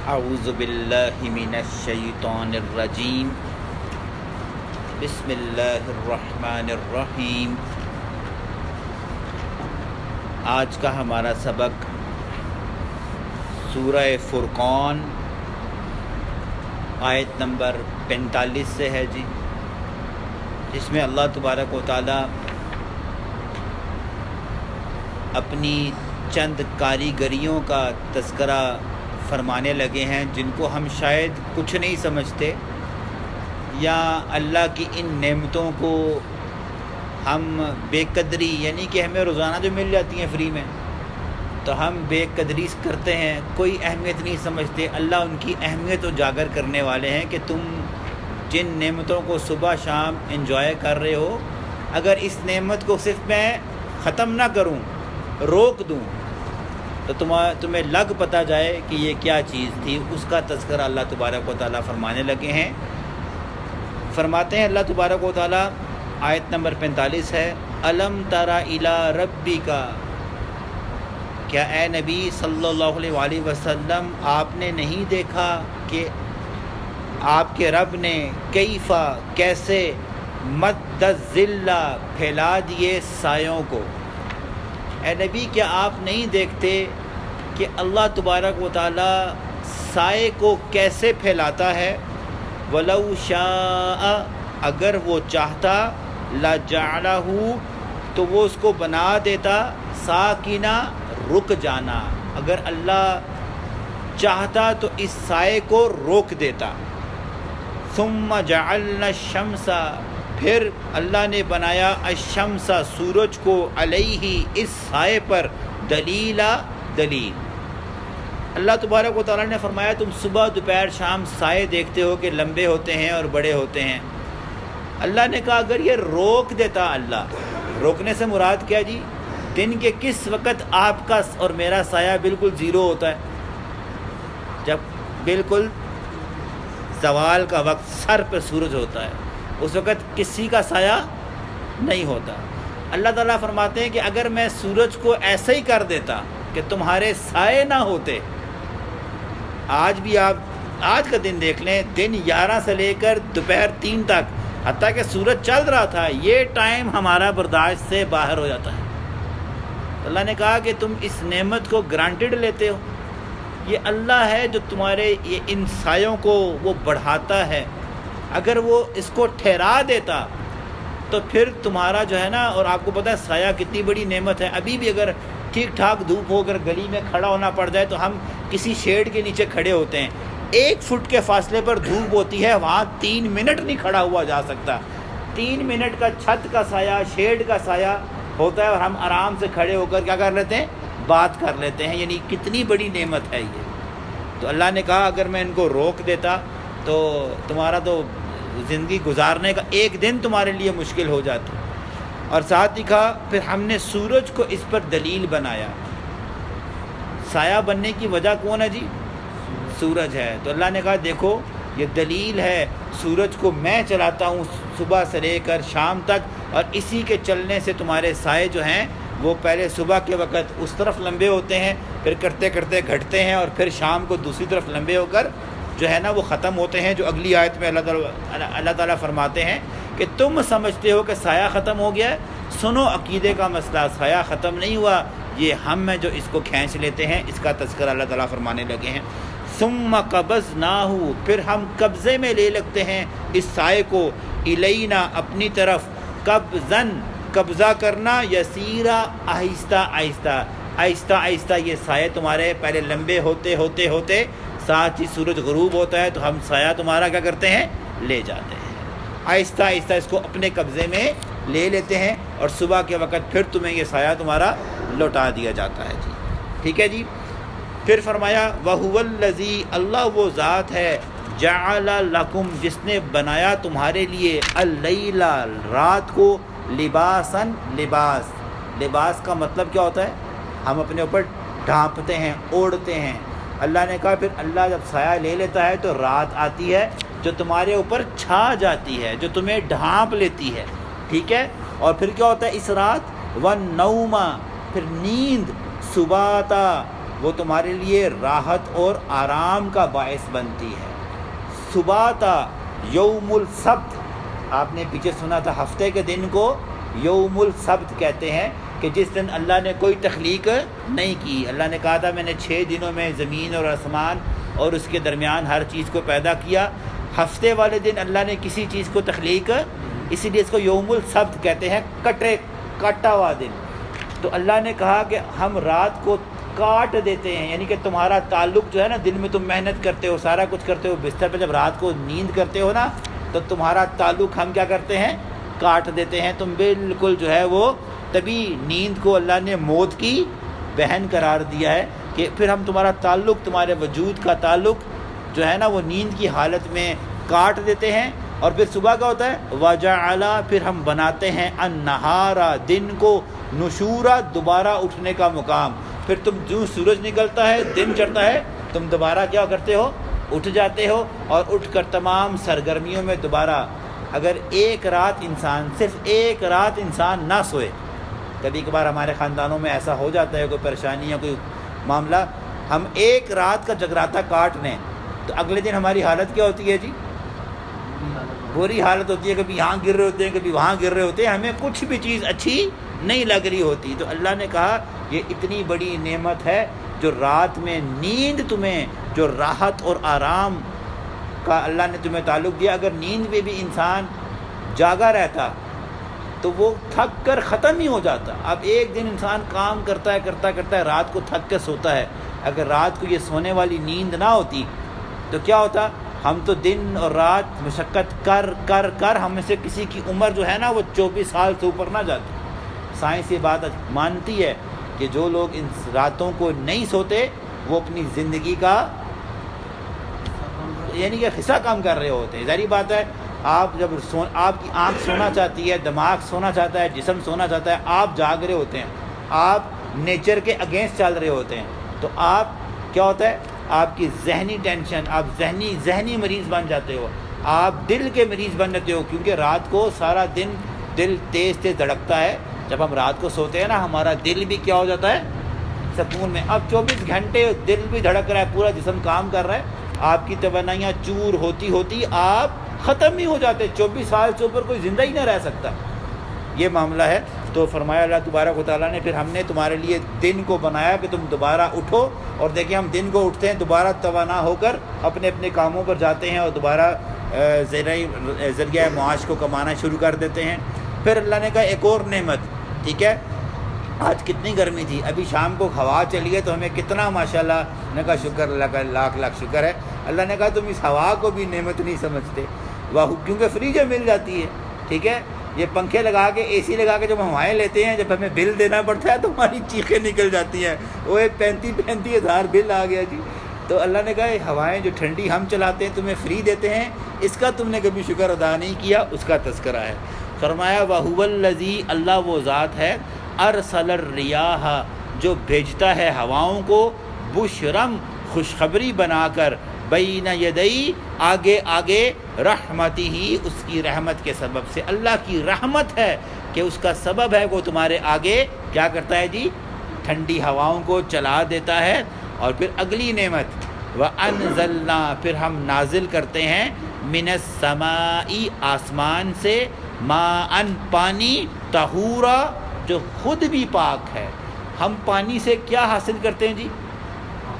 اعوذ باللہ من الشیطان الرجیم بسم اللہ الرحمن الرحیم۔ آج کا ہمارا سبق سورہ فرقان آیت نمبر 45 سے ہے جی، جس میں اللہ تبارک و تعالی اپنی چند کاریگریوں کا تذکرہ فرمانے لگے ہیں جن کو ہم شاید کچھ نہیں سمجھتے، یا اللہ کی ان نعمتوں کو ہم بے قدری، یعنی کہ ہمیں روزانہ جو مل جاتی ہیں فری میں تو ہم بے قدری کرتے ہیں، کوئی اہمیت نہیں سمجھتے۔ اللہ ان کی اہمیت اجاگر کرنے والے ہیں کہ تم جن نعمتوں کو صبح شام انجوائے کر رہے ہو، اگر اس نعمت کو صرف میں ختم نہ کروں، روک دوں، تو تمہیں لگ پتہ جائے کہ یہ کیا چیز تھی۔ اس کا تذکرہ اللہ تبارک و تعالیٰ فرمانے لگے ہیں۔ فرماتے ہیں اللہ تبارک و تعالیٰ، آیت نمبر 45 ہے، الم تر الی ربک، کیا اے نبی صلی اللہ علیہ وآلہ وسلم آپ نے نہیں دیکھا کہ آپ کے رب نے کیفا کیسے مد الظل پھیلا دیے سایوں کو۔ اے نبی کیا آپ نہیں دیکھتے کہ اللہ تبارک و تعالیٰ سائے کو کیسے پھیلاتا ہے؟ وَلَوْ شَاءَ، اگر وہ چاہتا، لَجَعْلَهُ، تو وہ اس کو بنا دیتا ساکنہ، رک جانا۔ اگر اللہ چاہتا تو اس سائے کو روک دیتا۔ ثُمَّ جَعَلْنَا الشَّمْسَ، پھر اللہ نے بنایا الشمس، سورج کو، علیہ، اس سائے پر، دلیلا، دلیل۔ اللہ تبارک و تعالیٰ نے فرمایا تم صبح دوپہر شام سائے دیکھتے ہو کہ لمبے ہوتے ہیں اور بڑے ہوتے ہیں۔ اللہ نے کہا اگر یہ روک دیتا، اللہ روکنے سے مراد کیا جی؟ دن کے کس وقت آپ کا اور میرا سایہ بالکل زیرو ہوتا ہے؟ جب بالکل زوال کا وقت سر پہ سورج ہوتا ہے، اس وقت کسی کا سایہ نہیں ہوتا۔ اللہ تعالیٰ فرماتے ہیں کہ اگر میں سورج کو ایسا ہی کر دیتا کہ تمہارے سائے نہ ہوتے، آج بھی آپ آج کا دن دیکھ لیں، دن 11 سے لے کر دوپہر 3 تک، حتیٰ کہ سورج چل رہا تھا، یہ ٹائم ہمارا برداشت سے باہر ہو جاتا ہے۔ اللہ نے کہا کہ تم اس نعمت کو گرانٹیڈ لیتے ہو، یہ اللہ ہے جو تمہارے یہ ان سایوں کو وہ بڑھاتا ہے۔ اگر وہ اس کو ٹھہرا دیتا تو پھر تمہارا جو ہے نا، اور آپ کو پتہ ہے سایہ کتنی بڑی نعمت ہے۔ ابھی بھی اگر ٹھیک ٹھاک دھوپ ہو کر گلی میں کھڑا ہونا پڑ جائے تو ہم کسی شیڈ کے نیچے کھڑے ہوتے ہیں، 1 فٹ کے فاصلے پر دھوپ ہوتی ہے، وہاں 3 منٹ نہیں کھڑا ہوا جا سکتا۔ 3 منٹ کا چھت کا سایہ، شیڈ کا سایہ ہوتا ہے، اور ہم آرام سے کھڑے ہو کر کیا کر لیتے ہیں؟ بات کر لیتے ہیں۔ یعنی کتنی بڑی نعمت ہے یہ۔ تو اللہ نے کہا اگر میں ان کو روک دیتا تو تمہارا تو زندگی گزارنے کا ایک دن تمہارے لیے مشکل ہو جاتا۔ اور ساتھ ہی کہا پھر ہم نے سورج کو اس پر دلیل بنایا۔ سایہ بننے کی وجہ کون ہے جی؟ سورج ہے۔ تو اللہ نے کہا دیکھو یہ دلیل ہے، سورج کو میں چلاتا ہوں صبح سے لے کر شام تک، اور اسی کے چلنے سے تمہارے سائے جو ہیں وہ پہلے صبح کے وقت اس طرف لمبے ہوتے ہیں، پھر کرتے کرتے گھٹتے ہیں، اور پھر شام کو دوسری طرف لمبے ہو کر جو ہے نا وہ ختم ہوتے ہیں۔ جو اگلی آیت میں اللہ تعالیٰ فرماتے ہیں کہ تم سمجھتے ہو کہ سایہ ختم ہو گیا ہے، سنو عقیدے کا مسئلہ، سایہ ختم نہیں ہوا، یہ ہم میں جو اس کو کھینچ لیتے ہیں، اس کا تذکرہ اللہ تعالیٰ فرمانے لگے ہیں۔ ثم قبضناہ، پھر ہم قبضے میں لے لگتے ہیں اس سائے کو، الینا، اپنی طرف، قبضاً، قبضہ کرنا، یسیرا، آہستہ آہستہ، آہستہ آہستہ یہ سائے تمہارے پہلے لمبے ہوتے ہوتے ہوتے ساتھ ہی سورج غروب ہوتا ہے تو ہم سایہ تمہارا کیا کرتے ہیں؟ لے جاتے ہیں۔ آہستہ آہستہ اس کو اپنے قبضے میں لے لیتے ہیں، اور صبح کے وقت پھر تمہیں یہ سایہ تمہارا لوٹا دیا جاتا ہے جی۔ ٹھیک ہے جی۔ پھر فرمایا وَهُوَ الَّذِي، اللہ وہ ذات ہے، جَعَلَ لَكُمْ، جس نے بنایا تمہارے لیے، اللیل، رات کو، لباساً، لباس۔ لباس کا مطلب کیا ہوتا ہے؟ ہم اپنے اوپر ڈھانپتے ہیں، اوڑھتے ہیں۔ اللہ نے کہا پھر اللہ جب سایہ لے لیتا ہے تو رات آتی ہے جو تمہارے اوپر چھا جاتی ہے، جو تمہیں ڈھانپ لیتی ہے۔ ٹھیک ہے، اور پھر کیا ہوتا ہے اس رات؟ وَالنَّوْمَ، پھر نیند، سباتا، وہ تمہارے لیے راحت اور آرام کا باعث بنتی ہے۔ سباتا یوم السبت، آپ نے پیچھے سنا تھا ہفتے کے دن کو یوم السبت کہتے ہیں کہ جس دن اللہ نے کوئی تخلیق نہیں کی۔ اللہ نے کہا تھا میں نے 6 دنوں میں زمین اور آسمان اور اس کے درمیان ہر چیز کو پیدا کیا۔ ہفتے والے دن اللہ نے کسی چیز کو تخلیق، اسی لیے اس کو یوم السبت کہتے ہیں، کاٹا ہوا دن۔ تو اللہ نے کہا کہ ہم رات کو کاٹ دیتے ہیں، یعنی کہ تمہارا تعلق جو ہے نا، دن میں تم محنت کرتے ہو، سارا کچھ کرتے ہو، بستر پہ جب رات کو نیند کرتے ہو نا، تو تمہارا تعلق ہم کیا کرتے ہیں، کاٹ دیتے ہیں۔ تم بالکل جو ہے وہ تبھی نیند کو اللہ نے موت کی بہن قرار دیا ہے کہ پھر ہم تمہارا تعلق، تمہارے وجود کا تعلق جو ہے نا وہ نیند کی حالت میں کاٹ دیتے ہیں۔ اور پھر صبح کا ہوتا ہے وَجَعَلَ، پھر ہم بناتے ہیں النَّهَارَ، دن کو، نشورا، دوبارہ اٹھنے کا مقام۔ پھر تم جو سورج نکلتا ہے، دن چڑھتا ہے، تم دوبارہ کیا کرتے ہو، اٹھ جاتے ہو، اور اٹھ کر تمام سرگرمیوں میں دوبارہ۔ اگر ایک رات انسان، صرف ایک رات انسان نہ سوئے، کبھی کبھار ہمارے خاندانوں میں ایسا ہو جاتا ہے، کوئی پریشانی یا کوئی معاملہ، ہم ایک رات کا جگراتا کاٹ لیں تو اگلے دن ہماری حالت کیا ہوتی ہے جی، بری حالت ہوتی ہے۔ کبھی یہاں گر رہے ہوتے ہیں، کبھی وہاں گر رہے ہوتے ہیں، ہمیں کچھ بھی چیز اچھی نہیں لگ رہی ہوتی۔ تو اللہ نے کہا یہ اتنی بڑی نعمت ہے جو رات میں نیند تمہیں، جو راحت اور آرام کا اللہ نے تمہیں تعلق دیا۔ اگر نیند میں بھی انسان جاگا رہتا تو وہ تھک کر ختم ہی ہو جاتا۔ اب ایک دن انسان کام کرتا ہے، رات کو تھک کے سوتا ہے۔ اگر رات کو یہ سونے والی نیند نہ ہوتی تو کیا ہوتا، ہم تو دن اور رات مشقت کر ہم میں سے کسی کی عمر جو ہے نا وہ 24 سال سے اوپر نہ جاتی۔ سائنس یہ بات مانتی ہے کہ جو لوگ ان راتوں کو نہیں سوتے وہ اپنی زندگی کا یعنی کہ حصہ کام کر رہے ہوتے ہیں۔ ظاہری بات ہے، آپ جب آپ کی آنکھ سونا چاہتی ہے، دماغ سونا چاہتا ہے، جسم سونا چاہتا ہے، آپ جاگ رہے ہوتے ہیں، آپ نیچر کے اگینسٹ چل رہے ہوتے ہیں، تو آپ کیا ہوتا ہے، آپ کی ذہنی ٹینشن، آپ ذہنی مریض بن جاتے ہو، آپ دل کے مریض بن جاتے ہو، کیونکہ رات کو سارا دن دل تیز دھڑکتا ہے۔ جب ہم رات کو سوتے ہیں نا، ہمارا دل بھی کیا ہو جاتا ہے، سکون میں۔ اب 24 گھنٹے دل بھی دھڑک رہا ہے، پورا جسم کام کر رہا ہے، آپ کی توانائیاں چور ہوتی آپ ختم ہی ہو جاتے۔ 24 سال سے اوپر کوئی زندہ ہی نہ رہ سکتا، یہ معاملہ ہے۔ تو فرمایا اللہ تبارک و تعالیٰ نے، پھر ہم نے تمہارے لیے دن کو بنایا کہ تم دوبارہ اٹھو، اور دیکھیں ہم دن کو اٹھتے ہیں، دوبارہ توانا ہو کر اپنے اپنے کاموں پر جاتے ہیں، اور دوبارہ ذریعہ معاش کو کمانا شروع کر دیتے ہیں۔ پھر اللہ نے کہا ایک اور نعمت، ٹھیک ہے، آج کتنی گرمی تھی، ابھی شام کو ہوا چلی ہے تو ہمیں کتنا ماشاءاللہ نے کہا شکر اللہ کا، لاکھ شکر ہے۔ اللہ نے کہا تم اس ہوا کو بھی نعمت نہیں سمجھتے، واہ، کیونکہ فریجیں مل جاتی ہے، ٹھیک ہے، یہ پنکھے لگا کے، اے سی لگا کے جب ہم ہوائیں لیتے ہیں، جب ہمیں بل دینا پڑتا ہے تو ہماری چیخیں نکل جاتی ہیں، وہ 35 ہزار بل آ گیا جی۔ تو اللہ نے کہا یہ ہوائیں جو ٹھنڈی ہم چلاتے ہیں تمہیں فری دیتے ہیں، اس کا تم نے کبھی شکر ادا نہیں کیا، اس کا تذکرہ ہے۔ فرمایا وَهُوَ الَّذِي، اللہ وہ ذات ہے، ارسل الرِّيَاحَ، جو بھیجتا ہے ہواؤں کو، بشرم، خوشخبری بنا کر، بین یدئی، آگے رحمتی ہی، اس کی رحمت کے سبب سے۔ اللہ کی رحمت ہے کہ اس کا سبب ہے وہ تمہارے آگے کیا کرتا ہے جی، ٹھنڈی ہواؤں کو چلا دیتا ہے۔ اور پھر اگلی نعمت وَأَنزَلْنَا، پھر ہم نازل کرتے ہیں، مِنَ السَّمَاءِ، آسمان سے، مَاءً، پانی، طَہُورًا، جو خود بھی پاک ہے۔ ہم پانی سے کیا حاصل کرتے ہیں جی،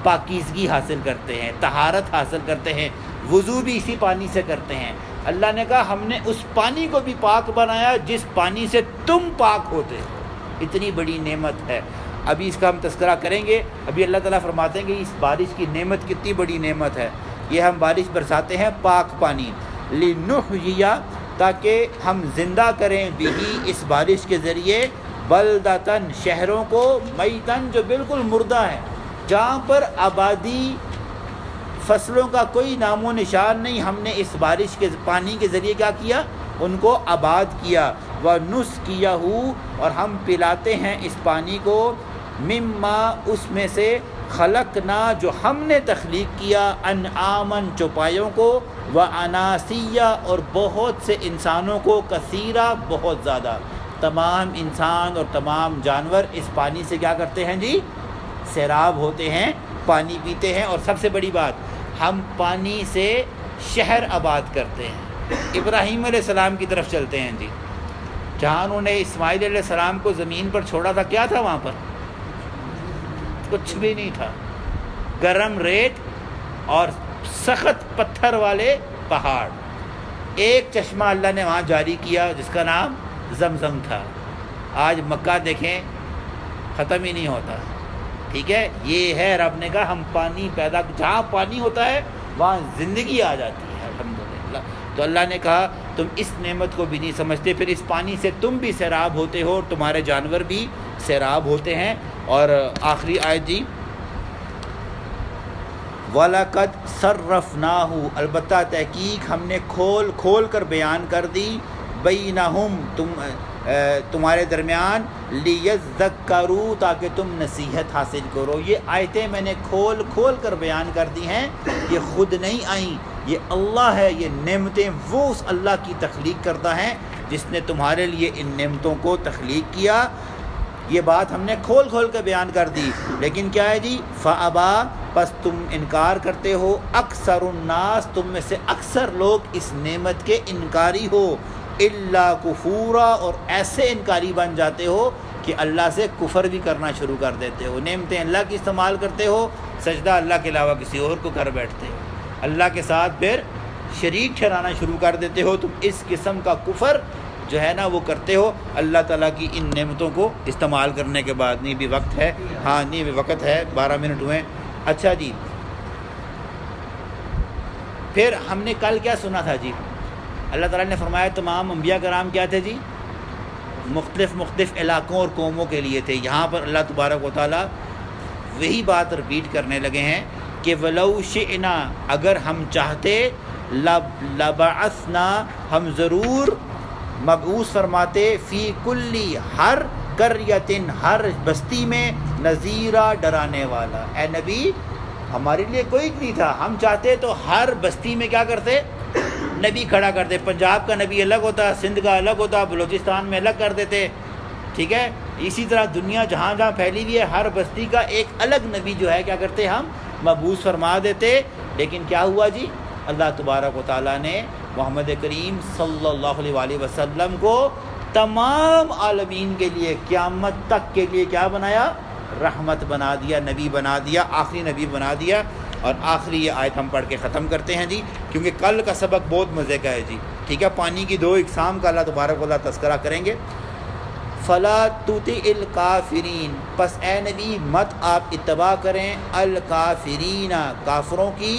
پاکیزگی حاصل کرتے ہیں، طہارت حاصل کرتے ہیں، وضو بھی اسی پانی سے کرتے ہیں۔ اللہ نے کہا ہم نے اس پانی کو بھی پاک بنایا جس پانی سے تم پاک ہوتے، اتنی بڑی نعمت ہے۔ ابھی اس کا ہم تذکرہ کریں گے۔ ابھی اللہ تعالیٰ فرماتے ہیں کہ اس بارش کی نعمت کتنی بڑی نعمت ہے، یہ ہم بارش برساتے ہیں پاک پانی، لِنُحْيِيَ، تاکہ ہم زندہ کریں بھی اس بارش کے ذریعے، بلدتاً، شہروں کو، میتاً، جو بالکل مردہ ہیں، جہاں پر آبادی، فصلوں کا کوئی نام و نشان نہیں، ہم نے اس بارش کے پانی کے ذریعے کیا کیا، ان کو آباد کیا۔ وَنُسْقِيَهُ، اور ہم پلاتے ہیں اس پانی کو، مما، اس میں سے، خلقنا، جو ہم نے تخلیق کیا، انعاماً، چوپایوں کو، واناسیا، اور بہت سے انسانوں کو، کثیرہ، بہت زیادہ، تمام انسان اور تمام جانور اس پانی سے کیا کرتے ہیں جی، سیراب ہوتے ہیں، پانی پیتے ہیں، اور سب سے بڑی بات ہم پانی سے شہر آباد کرتے ہیں۔ ابراہیم علیہ السلام کی طرف چلتے ہیں جی، جہاں انہوں نے اسماعیل علیہ السلام کو زمین پر چھوڑا تھا، کیا تھا وہاں پر؟ کچھ بھی نہیں تھا، گرم ریت اور سخت پتھر والے پہاڑ۔ ایک چشمہ اللہ نے وہاں جاری کیا جس کا نام زمزم تھا۔ آج مکہ دیکھیں ختم ہی نہیں ہوتا، ٹھیک ہے؟ یہ ہے رب نے کہا ہم پانی پیدا، جہاں پانی ہوتا ہے وہاں زندگی آ جاتی ہے، الحمدللہ۔ تو اللہ نے کہا تم اس نعمت کو بھی نہیں سمجھتے، پھر اس پانی سے تم بھی سیراب ہوتے ہو، تمہارے جانور بھی سیراب ہوتے ہیں۔ اور آخری آیت جی، وَلَقَدْ صَرَّفْنَاهُ، البتہ تحقیق ہم نے کھول کھول کر بیان کر دی، بَيْنَهُمْ تمہارے درمیان، لِيَذَّكَّرُوا تاکہ تم نصیحت حاصل کرو۔ یہ آیتیں میں نے کھول کھول کر بیان کر دی ہیں، یہ خود نہیں آئیں، یہ اللہ ہے، یہ نعمتیں وہ اس اللہ کی تخلیق کردہ ہیں جس نے تمہارے لیے ان نعمتوں کو تخلیق کیا۔ یہ بات ہم نے کھول کھول کر بیان کر دی، لیکن کیا ہے جی؟ فَأَبَا، پس تم انکار کرتے ہو، اکثر الناس، تم میں سے اکثر لوگ اس نعمت کے انکاری ہو، الا کفورا، اور ایسے انکاری بن جاتے ہو کہ اللہ سے کفر بھی کرنا شروع کر دیتے ہو۔ نعمتیں اللہ کی استعمال کرتے ہو، سجدہ اللہ کے علاوہ کسی اور کو کر بیٹھتے ہو، اللہ کے ساتھ پھر شریک ٹھہرانا شروع کر دیتے ہو۔ تم اس قسم کا کفر جو ہے نا وہ کرتے ہو اللہ تعالیٰ کی ان نعمتوں کو استعمال کرنے کے بعد۔ نہیں بھی وقت ہے، ہاں نہیں بھی وقت ہے، 12 منٹ ہوئے۔ اچھا جی، پھر ہم نے کل کیا سنا تھا جی؟ اللہ تعالیٰ نے فرمایا تمام انبیاء کرام کیا تھے جی؟ مختلف علاقوں اور قوموں کے لیے تھے۔ یہاں پر اللہ تبارک و تعالیٰ وہی بات رپیٹ کرنے لگے ہیں کہ وَلَوْ شِئْنَا، اگر ہم چاہتے، لَبَعَثْنَا، ہم ضرور مبعوث فرماتے، فی کلی، ہر قریۃ، ہر بستی میں، نذیرا، ڈرانے والا۔ اے نبی ہمارے لیے کوئی نہیں تھا، ہم چاہتے تو ہر بستی میں کیا کرتے؟ نبی کھڑا کرتے۔ پنجاب کا نبی الگ ہوتا، سندھ کا الگ ہوتا، بلوچستان میں الگ کر دیتے، ٹھیک ہے؟ اسی طرح دنیا جہاں جہاں پھیلی ہوئی ہے ہر بستی کا ایک الگ نبی جو ہے کیا کرتے ہم مبعوث فرما دیتے۔ لیکن کیا ہوا جی؟ اللہ تبارک و تعالیٰ نے محمد کریم صلی اللہ علیہ وآلہ وسلم کو تمام عالمین کے لیے قیامت تک کے لیے کیا بنایا؟ رحمت بنا دیا، نبی بنا دیا، آخری نبی بنا دیا۔ اور آخری یہ آیت ہم پڑھ کے ختم کرتے ہیں جی، کیونکہ کل کا سبق بہت مزے کا ہے جی، ٹھیک ہے؟ پانی کی 2 اقسام کا اللہ تبارک و تعالیٰ تذکرہ کریں گے۔ فَلَا تُطِعِ الْكَافِرِينَ، پس اے نبی مت آپ اتباع کریں الکافرین، کافروں کی،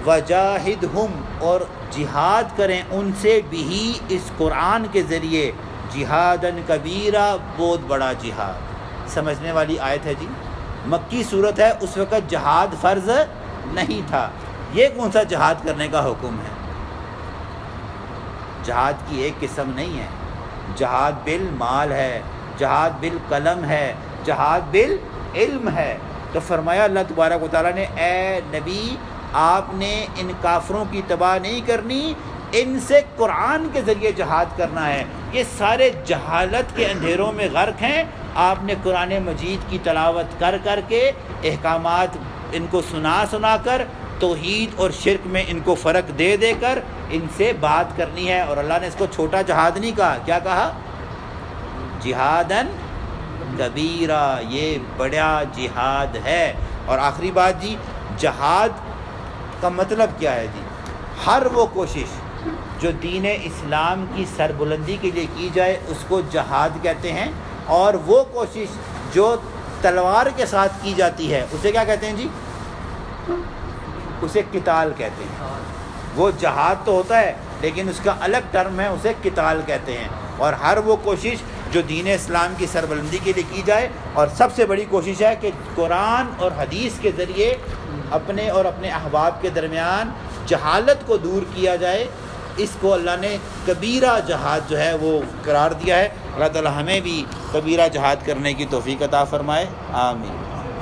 وَجَاهِدْهُمْ، اور جہاد کریں ان سے، بھی اس قرآن کے ذریعے، جہاداً کبیرہ، بہت بڑا جہاد۔ سمجھنے والی آیت ہے جی، مکی صورت ہے، اس وقت جہاد فرض نہیں تھا۔ یہ کون سا جہاد کرنے کا حکم ہے؟ جہاد کی ایک قسم نہیں ہے، جہاد بالمال ہے، جہاد بالقلم ہے، جہاد بالعلم ہے۔ تو فرمایا اللہ تبارک و تعالیٰ نے اے نبی آپ نے ان کافروں کی تباہ نہیں کرنی، ان سے قرآن کے ذریعے جہاد کرنا ہے۔ یہ سارے جہالت کے اندھیروں میں غرق ہیں، آپ نے قرآن مجید کی تلاوت کر کر کے، احکامات ان کو سنا سنا کر، توحید اور شرک میں ان کو فرق دے دے کر ان سے بات کرنی ہے۔ اور اللہ نے اس کو چھوٹا جہاد نہیں کہا، کیا کہا؟ جہاداً کبیرہ، یہ بڑا جہاد ہے۔ اور آخری بات جی، جہاد کا مطلب کیا ہے جی؟ ہر وہ کوشش جو دین اسلام کی سربلندی کے لیے کی جائے اس کو جہاد کہتے ہیں، اور وہ کوشش جو تلوار کے ساتھ کی جاتی ہے اسے کیا کہتے ہیں جی؟ اسے قتال کہتے ہیں۔ وہ جہاد تو ہوتا ہے لیکن اس کا الگ ٹرم ہے، اسے قتال کہتے ہیں۔ اور ہر وہ کوشش جو دین اسلام کی سربلندی کے لیے کی جائے، اور سب سے بڑی کوشش ہے کہ قرآن اور حدیث کے ذریعے اپنے اور اپنے احباب کے درمیان جہالت کو دور کیا جائے، اس کو اللہ نے کبیرہ جہاد جو ہے وہ قرار دیا ہے۔ اللہ تعالی ہمیں بھی کبیرہ جہاد کرنے کی توفیق عطا فرمائے، آمین۔